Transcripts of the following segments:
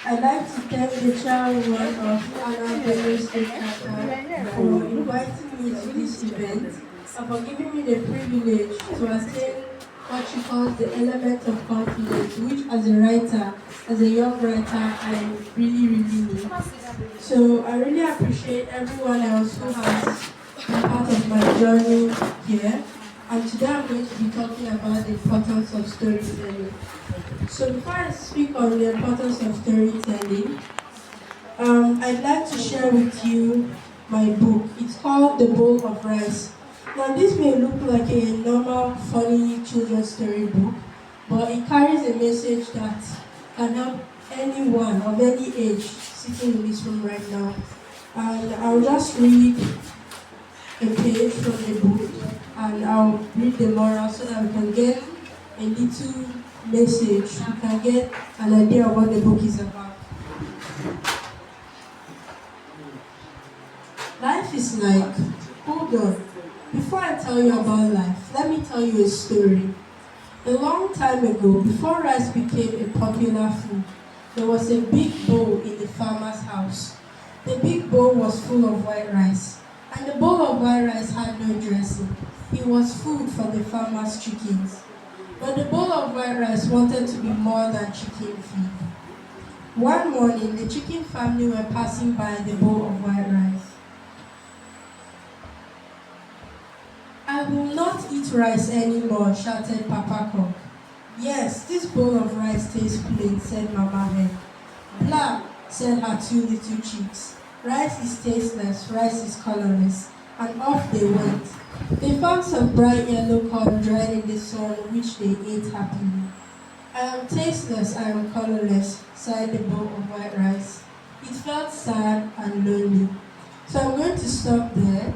I'd like to thank the chairwoman of Anna State Chapter for inviting me to this event and for giving me the privilege to attain what she calls the element of confidence, which as a writer, as a young writer, I really need. So I really appreciate everyone else who has been part of my journey here. And today I'm going to be talking about the importance of storytelling. So before I speak on the importance of storytelling, I'd like to share with you my book. It's called The Bowl of Rice. Now this may look like a normal, funny children's story book, but it carries a message that can help anyone of any age sitting in this room right now. And I'll just read a page from the book and I'll read the moral so that we can get a little message, we can get an idea of what the book is about. Life is like, hold on, before I tell you about life, let me tell you a story. A long time ago, before rice became a popular food, there was a big bowl in the farmer's house. The big bowl was full of white rice, and the bowl of white rice had no dressing. It was food for the farmer's chickens. But the bowl of white rice wanted to be more than chicken feed. One morning, the chicken family were passing by the bowl of white rice. "I will not eat rice anymore," shouted Papa Cock. "Yes, this bowl of rice tastes plain," said Mama Hen. "Blah," said her two little chicks. "Rice is tasteless, rice is colorless." And off they went. They found some bright yellow corn dried in the sun, which they ate happily. "I am tasteless, I am colorless," sighed the bowl of white rice. It felt sad and lonely. So I'm going to stop there.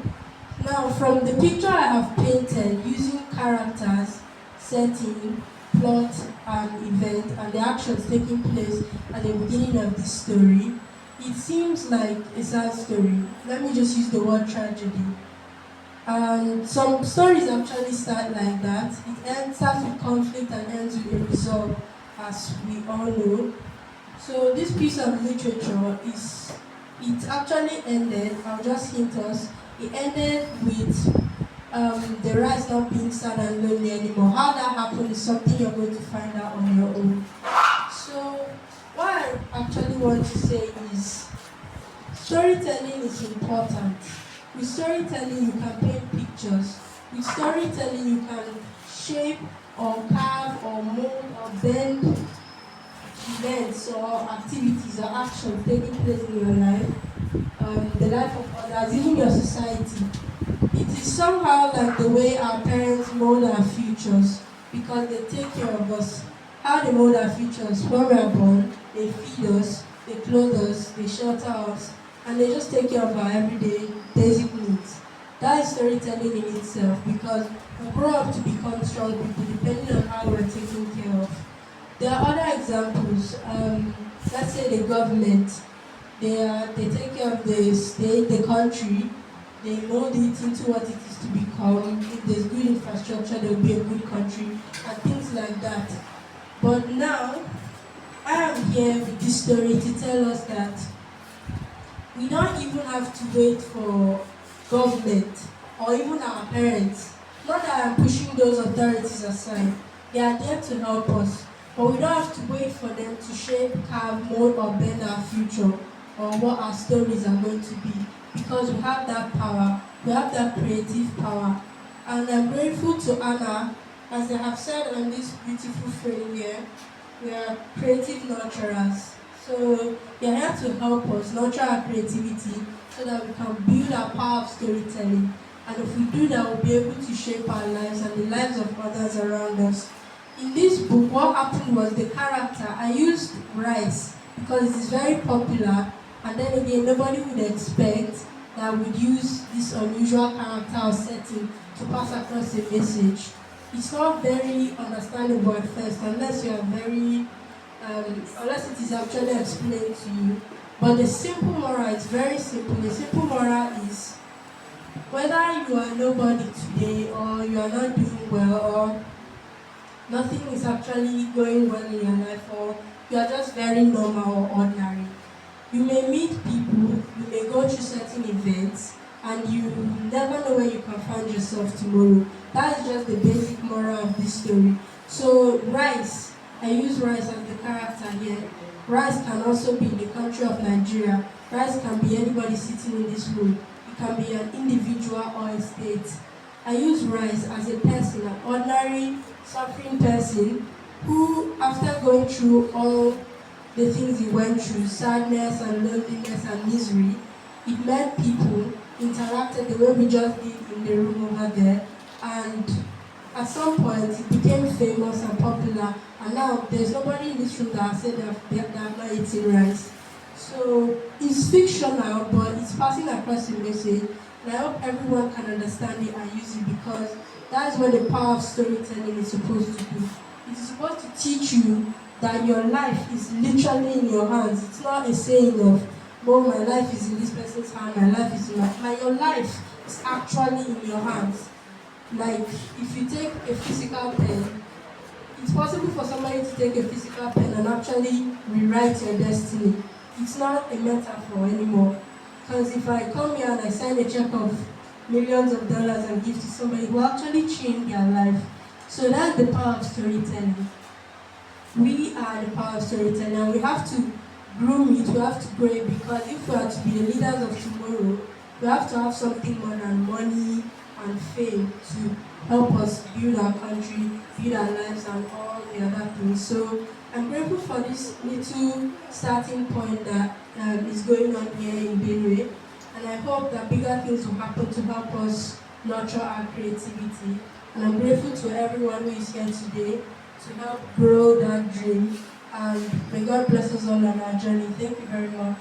Now, from the picture I have painted using characters, setting, plot, and event, and the actions taking place at the beginning of this story, it seems like a sad story. Let me just use the word tragedy. And some stories actually start like that. It starts with conflict and ends with a resolve, as we all know. So this piece of literature it actually ended, I'll just hint us, it ended with the rice not being sad and lonely anymore. How that happened is something you're going to find out on your own. So what I actually want to say is storytelling is important. With storytelling you can paint pictures. With storytelling you can shape or carve or mold or bend events or activities or actions taking place in your life, the life of others, even your society. It is somehow like the way our parents mold our futures because they take care of us. How they mold our futures: when we are born, they feed us, they clothe us, they shelter us, and they just take care of our everyday basic needs. That is storytelling in itself because we grow up to become strong people depending on how we're taken care of. There are other examples. Let's say the government. They take care of the state, the country. They mold it into what it is to become. If there's good infrastructure, there will be a good country, and things like that. But now, I am here with this story to tell us that we don't even have to wait for government or even our parents. Not that I'm pushing those authorities aside. They are there to help us. But we don't have to wait for them to shape, carve, mold, or bend our future or what our stories are going to be. Because we have that power. We have that creative power. And I'm grateful to Anna, as they have said on this beautiful frame here, we are creative nurturers. So you're here to help us nurture our creativity so that we can build our power of storytelling. And if we do that, we'll be able to shape our lives and the lives of others around us. In this book, what happened was the character, I used rice because it is very popular, and then again, nobody would expect that I would use this unusual character or setting to pass across a message. It's not very understandable at first unless you are very unless it is actually explained to you. But the simple moral is very simple. The simple moral is whether you are nobody today or you are not doing well or nothing is actually going well in your life or you are just very normal or ordinary. You may meet people, you may go through certain events, and you never know where you can find yourself tomorrow. That is just the basic moral of this story. So, rice, I use rice as the character here. Rice can also be in the country of Nigeria. Rice can be anybody sitting in this room. It can be an individual or a state. I use rice as a person, an ordinary, suffering person who, after going through all the things he went through, sadness and loneliness and misery, it met people, interacted the way we just did in the room over there, and at some point it became famous and popular, and now there's nobody in this room that has said they have not eaten rice. So it's fictional, but it's passing across the message, and I hope everyone can understand it and use it, because that's what the power of storytelling is supposed to do. It is supposed to teach you that your life is literally in your hands. It's not a saying of, oh, my life is in this person's hand, my life is in my your life is actually in your hands. Like, if you take a physical pen, it's possible for somebody to take a physical pen and actually rewrite your destiny. It's not a metaphor anymore. Because if I come here and I sign a check of millions of dollars and give to somebody, who actually change their life. So that's the power of storytelling. We are the power of storytelling, and we have to groom it, we have to grow it, because if we are to be the leaders of tomorrow, we have to have something more than money and fame to help us build our country, build our lives, and all the other things. So I'm grateful for this little starting point that is going on here in Benue, and I hope that bigger things will happen to help us nurture our creativity. And I'm grateful to everyone who is here today to help grow that dream. And may God bless us all on our journey. Thank you very much.